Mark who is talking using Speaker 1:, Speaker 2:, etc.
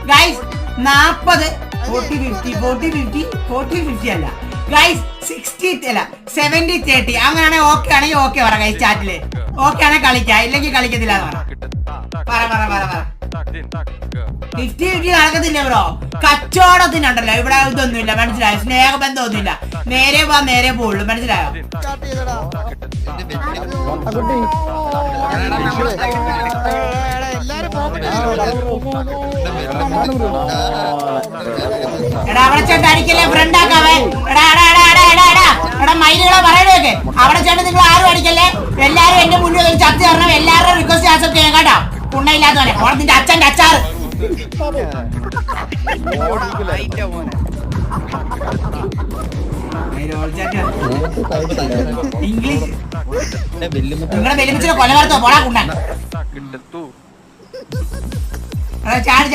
Speaker 1: guys 40 40 50 40 50 40 50 അല്ല guys 60 അല്ല 70 30 അങ്ങനെയാണെങ്കിൽ ഓക്കെ ആണെങ്കിൽ ഓക്കെ പറ ഗൈസ് ചാറ്റില് ഓക്കെ ആണെങ്കിൽ കളിക്കാം ഇല്ലെങ്കിൽ കളിക്കത്തില്ല പറ 50-50 നടക്കത്തില്ല ബ്രോ കച്ചവടത്തിനുണ്ടല്ലോ ഇവിടെ ഇതൊന്നുമില്ല മനസ്സിലായോ സ്നേഹബന്ധമൊന്നുമില്ല നേരെ പോവുള്ളൂ മനസ്സിലായോ എടാ അവിടെ ചേട്ടൻ അടിക്കല്ലേ ഫ്രണ്ട് ആക്കാവേ എടാ മൈലുകളെ പറയണേക്ക് അവിടെ ചേട്ടൻ നിങ്ങൾ ആരും അടിക്കല്ലേ എല്ലാരും എന്റെ മുന്നിൽ ഒരു ചർച്ച തരണം എല്ലാവരും റിക്വസ്റ്റ് ആക്സെപ്റ്റ് ചെയ്യാൻ കേട്ടോ പുണ്ണയില്ലാത്തവനെ ഓണം നിന്റെ അച്ഛന്റെ അച്ചാറ് ഇംഗ്ലീഷ് നിങ്ങളെ വെല്ലുമിച്ചിട്ട് കൊല വരത്തോ പോടാ കുണ്ണൻ ചാടി